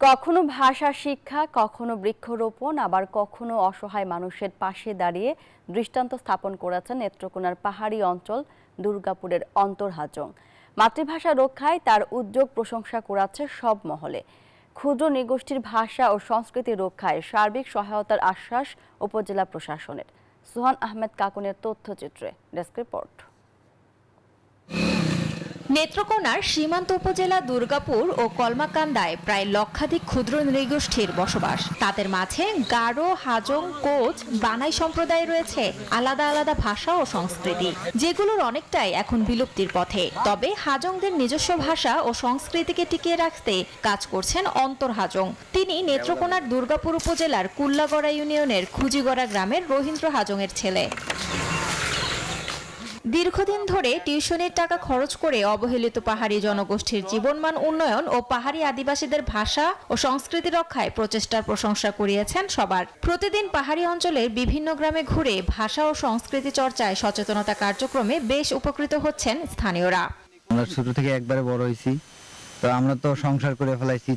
কখনো ভাষা শিক্ষা, কখনো বৃক্ষরোপণ, আবার কখনো অসহায় মানুষের পাশে দাঁড়িয়ে দৃষ্টান্ত স্থাপন করেছেন নেত্রকোনার পাহাড়ি অঞ্চল দুর্গাপুরের অন্তর হাজং। মাতৃভাষা রক্ষায় তার উদ্যোগ প্রশংসা কুড়াচ্ছে সব মহলে। ক্ষুদ্র নৃগোষ্ঠীর ভাষা ও সংস্কৃতি রক্ষায় সার্বিক সহায়তার আশ্বাস উপজেলা প্রশাসনের। সুহান আহমেদ কাকুনের তথ্যচিত্রে ডেস্ক রিপোর্ট। নেত্রকোনার সীমান্ত উপজেলা দুর্গাপুর ও কলমাকান্দায় প্রায় লক্ষাধিক ক্ষুদ্র নৃগোষ্ঠীর বসবাস। তাদের মাঝে গারো, হাজং, কোচ, বানাই সম্প্রদায় রয়েছে আলাদা আলাদা ভাষা ও সংস্কৃতি, যেগুলোর অনেকটাই এখন বিলুপ্তির পথে। তবে হাজংদের নিজস্ব ভাষা ও সংস্কৃতিকে টিকিয়ে রাখতে কাজ করছেন অন্তর হাজং। তিনি নেত্রকোনার দুর্গাপুর উপজেলার কুল্লাগড়া ইউনিয়নের খুজিগড়া গ্রামের রহিন্দ্র হাজংয়ের ছেলে। দীর্ঘদিন ধরে টিউশনের টাকা খরচ করে অবহেলিত পাহাড়ি জনগোষ্ঠীর জীবনমান উন্নয়ন ও পাহাড়ি আদিবাসীদের ভাষা ও সংস্কৃতি রক্ষায় প্রচেষ্টার প্রশংসা কুড়িয়েছেন সবার। প্রতিদিন পাহাড়ি অঞ্চলের বিভিন্ন গ্রামে ঘুরে ভাষা ও সংস্কৃতি চর্চায় সচেতনতা কার্যক্রমে বেশ উপকৃত হচ্ছেন স্থানীয়রা। আমরা ছোট থেকে একবারে বড় হয়েছি, তো আমরা তো সংসার করে ফেলাইছি,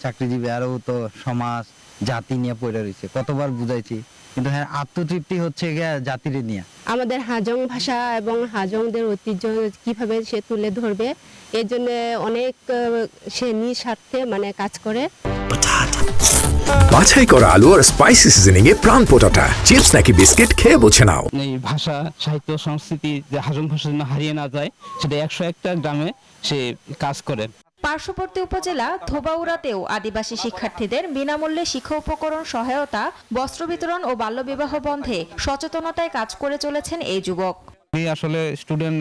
চাকরিজীবী, আরও তো সমাজ জাতি নিয়ে পড়ে রয়েছে, কতবার বুঝাইছি, কিন্তু হ্যাঁ আত্মতৃপ্তি হচ্ছে জাতিরে নিয়ে। আমাদের হাজং ভাষা এবং হাজংদের ঐতিহ্য কিভাবে সে তুলে ধরবে, এর জন্য অনেক সে নিঃস্বার্থে কাজ করে। বাছাই করা আলু আর স্পাইসি সিজনিং এ প্রাণ পোটাটা চিপস নাকি বিস্কিট খেয়ে বোঝে নাও। এই ভাষা, সাহিত্য, সংস্কৃতি যে হাজং ভাষা যেন হারিয়ে না যায়, সেটা 101টা গ্রামে সে কাজ করে। পার্শ্ববর্তী উপজেলা ধোবাউড়াতেও আদিবাসী শিক্ষার্থীদের বিনামূল্যে শিক্ষা উপকরণ সহায়তা, বস্ত্র বিতরণ ও বাল্যবিবাহ বন্ধে সচেতনতায় কাজ করে চলেছেন এই যুবক। আমি আসলে স্টুডেন্ট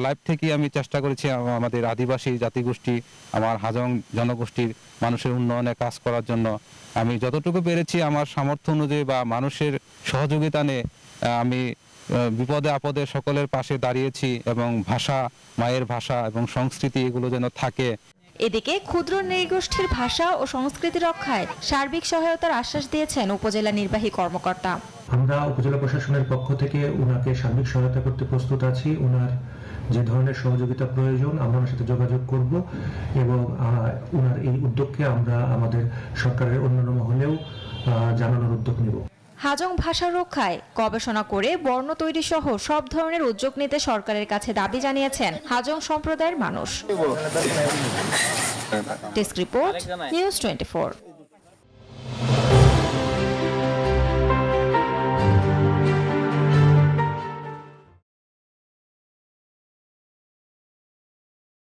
লাইফ থেকে আমি চেষ্টা করেছি আমাদের আদিবাসী জাতিগোষ্ঠী, আমার হাজং জনগোষ্ঠীর মানুষের উন্নয়নে কাজ করার জন্য। আমি যতটুকু পেরেছি আমার সামর্থ্য অনুযায়ী বা মানুষের সহযোগিতা নিয়ে আমি বিপদে আপদে সকলের পাশে দাঁড়িয়েছি, এবং ভাষা, মায়ের ভাষা এবং সংস্কৃতি এগুলো যেন থাকে। এদিকে ক্ষুদ্র নৃগোষ্ঠীর ভাষা ও সংস্কৃতি রক্ষায় সার্বিক সহায়তার আশ্বাস দিয়েছেন উপজেলা নির্বাহী কর্মকর্তা। আমরা উপজেলা প্রশাসনের পক্ষ থেকে ওনাকে সার্বিক সহায়তা করতে প্রস্তুত আছি। ওনার যে ধরনের সহযোগিতা প্রয়োজন আমরা ওনার সাথে যোগাযোগ করব, এবং ওনার এই উদ্যোগকে আমরা আমাদের সরকারের অন্যান্য মহলেও জানানোর উদ্যোগ নেব। হাজং ভাষা রক্ষায় গবেষণা করে বর্ণ তৈরি সহ সব ধরনের উদ্যোগ নিতে সরকারের কাছে দাবি জানিয়েছেন হাজং সম্প্রদায়ের মানুষ। Desk report, news 24।